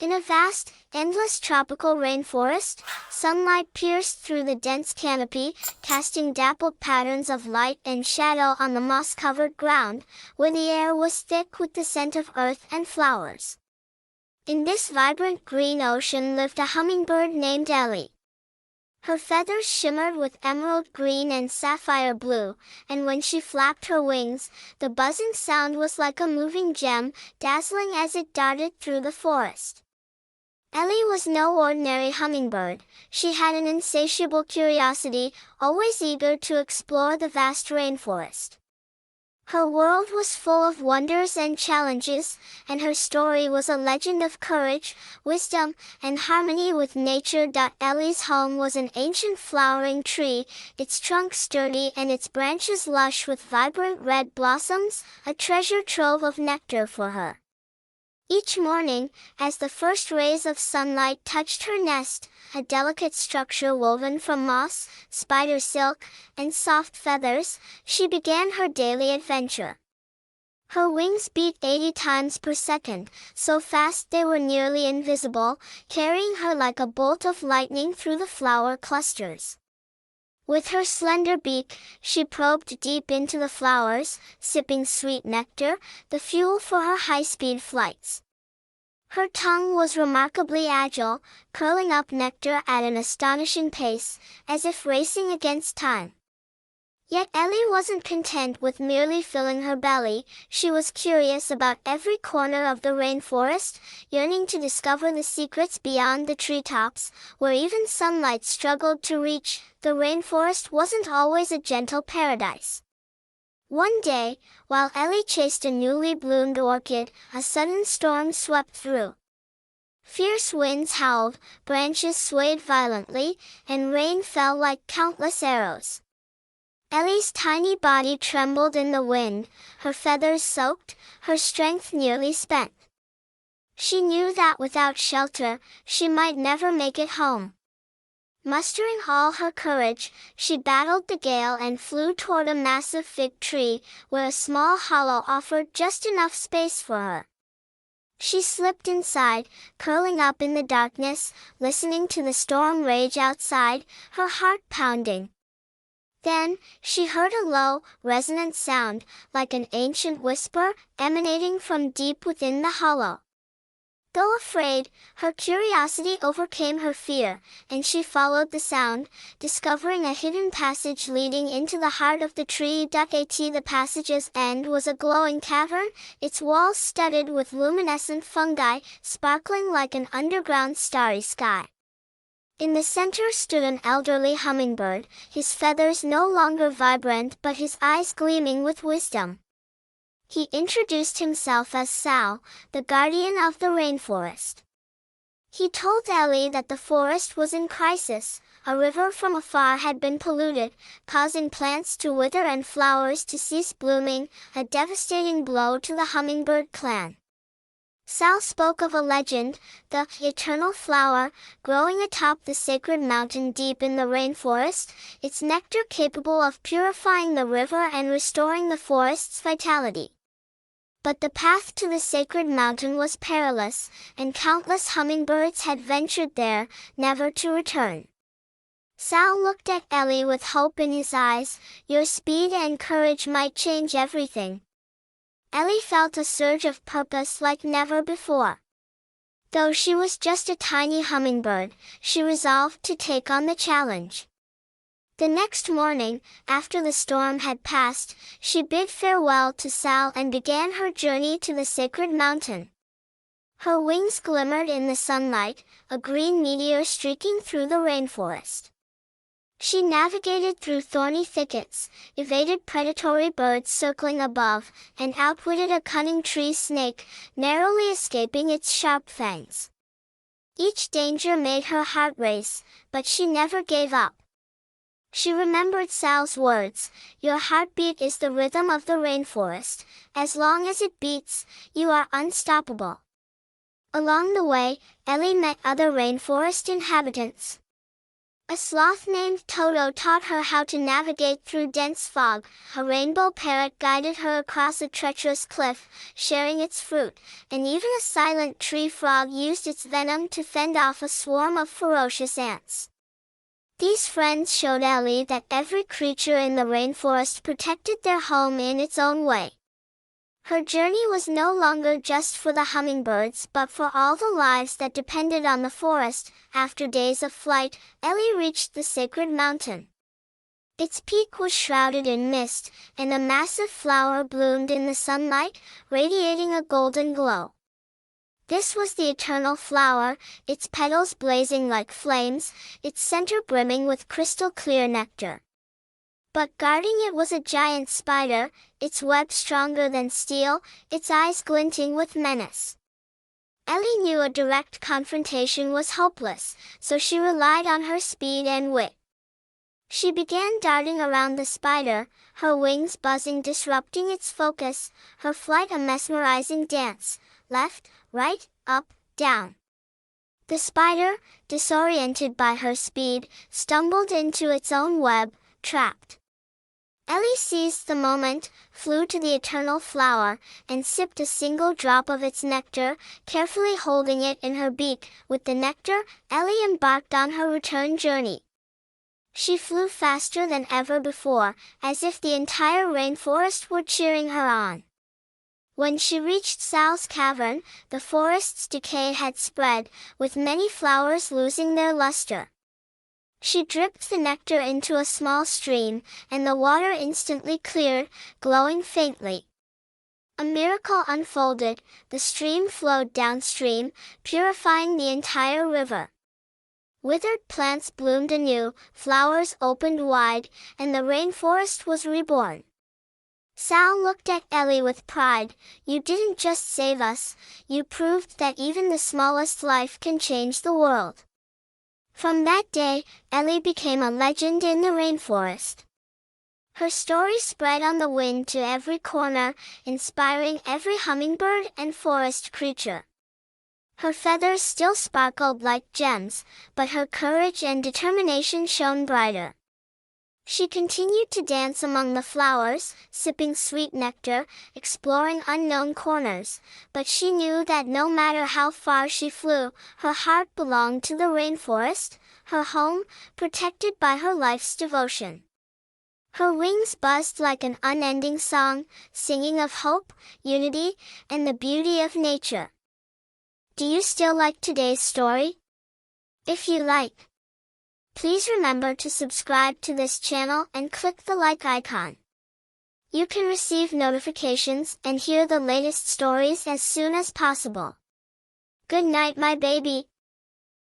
In a vast, endless tropical rainforest, sunlight pierced through the dense canopy, casting dappled patterns of light and shadow on the moss-covered ground, where the air was thick with the scent of earth and flowers. In this vibrant green ocean lived a hummingbird named Ellie. Her feathers shimmered with emerald green and sapphire blue, and when she flapped her wings, the buzzing sound was like a moving gem, dazzling as it darted through the forest. Ellie was no ordinary hummingbird. She had an insatiable curiosity, always eager to explore the vast rainforest. Her world was full of wonders and challenges, and her story was a legend of courage, wisdom, and harmony with nature. Ellie's home was an ancient flowering tree, its trunk sturdy and its branches lush with vibrant red blossoms, a treasure trove of nectar for her. Each morning, as the first rays of sunlight touched her nest, a delicate structure woven from moss, spider silk, and soft feathers, she began her daily adventure. Her wings beat 80 times per second, so fast they were nearly invisible, carrying her like a bolt of lightning through the flower clusters. With her slender beak, she probed deep into the flowers, sipping sweet nectar, the fuel for her high-speed flights. Her tongue was remarkably agile, curling up nectar at an astonishing pace, as if racing against time. Yet Ellie wasn't content with merely filling her belly. She was curious about every corner of the rainforest, yearning to discover the secrets beyond the treetops, where even sunlight struggled to reach. The rainforest wasn't always a gentle paradise. One day, while Ellie chased a newly bloomed orchid, a sudden storm swept through. Fierce winds howled, branches swayed violently, and rain fell like countless arrows. Ellie's tiny body trembled in the wind, her feathers soaked, her strength nearly spent. She knew that without shelter, she might never make it home. Mustering all her courage, she battled the gale and flew toward a massive fig tree, where a small hollow offered just enough space for her. She slipped inside, curling up in the darkness, listening to the storm rage outside, her heart pounding. Then, she heard a low, resonant sound, like an ancient whisper, emanating from deep within the hollow. Though afraid, her curiosity overcame her fear, and she followed the sound, discovering a hidden passage leading into the heart of the tree. At the passage's end was a glowing cavern, its walls studded with luminescent fungi, sparkling like an underground starry sky. In the center stood an elderly hummingbird, his feathers no longer vibrant but his eyes gleaming with wisdom. He introduced himself as Sal, the guardian of the rainforest. He told Ellie that the forest was in crisis. A river from afar had been polluted, causing plants to wither and flowers to cease blooming, a devastating blow to the hummingbird clan. Sal spoke of a legend, the eternal flower, growing atop the sacred mountain deep in the rainforest, its nectar capable of purifying the river and restoring the forest's vitality. But the path to the sacred mountain was perilous, and countless hummingbirds had ventured there, never to return. Sal looked at Ellie with hope in his eyes. Your speed and courage might change everything. Ellie felt a surge of purpose like never before. Though she was just a tiny hummingbird, she resolved to take on the challenge. The next morning, after the storm had passed, she bid farewell to Sal and began her journey to the sacred mountain. Her wings glimmered in the sunlight, a green meteor streaking through the rainforest. She navigated through thorny thickets, evaded predatory birds circling above, and outwitted a cunning tree snake, narrowly escaping its sharp fangs. Each danger made her heart race, but she never gave up. She remembered Sal's words, "Your heartbeat is the rhythm of the rainforest. As long as it beats, you are unstoppable." Along the way, Ellie met other rainforest inhabitants. A sloth named Toto taught her how to navigate through dense fog. A rainbow parrot guided her across a treacherous cliff, sharing its fruit, and even a silent tree frog used its venom to fend off a swarm of ferocious ants. These friends showed Ellie that every creature in the rainforest protected their home in its own way. Her journey was no longer just for the hummingbirds but for all the lives that depended on the forest. After days of flight, Ellie reached the sacred mountain. Its peak was shrouded in mist, and a massive flower bloomed in the sunlight, radiating a golden glow. This was the eternal flower, its petals blazing like flames, its center brimming with crystal-clear nectar. But guarding it was a giant spider, its web stronger than steel, its eyes glinting with menace. Ellie knew a direct confrontation was hopeless, so she relied on her speed and wit. She began darting around the spider, her wings buzzing, disrupting its focus, her flight a mesmerizing dance, left, right, up, down. The spider, disoriented by her speed, stumbled into its own web, trapped. Ellie seized the moment, flew to the eternal flower, and sipped a single drop of its nectar, carefully holding it in her beak. With the nectar, Ellie embarked on her return journey. She flew faster than ever before, as if the entire rainforest were cheering her on. When she reached Sal's cavern, the forest's decay had spread, with many flowers losing their luster. She dripped the nectar into a small stream, and the water instantly cleared, glowing faintly. A miracle unfolded. The stream flowed downstream, purifying the entire river. Withered plants bloomed anew, flowers opened wide, and the rainforest was reborn. Sal looked at Ellie with pride. "You didn't just save us, you proved that even the smallest life can change the world." From that day, Ellie became a legend in the rainforest. Her story spread on the wind to every corner, inspiring every hummingbird and forest creature. Her feathers still sparkled like gems, but her courage and determination shone brighter. She continued to dance among the flowers, sipping sweet nectar, exploring unknown corners, but she knew that no matter how far she flew, her heart belonged to the rainforest, her home, protected by her life's devotion. Her wings buzzed like an unending song, singing of hope, unity, and the beauty of nature. Do you still like today's story? If you like, please remember to subscribe to this channel and click the like icon. You can receive notifications and hear the latest stories as soon as possible. Good night, my baby.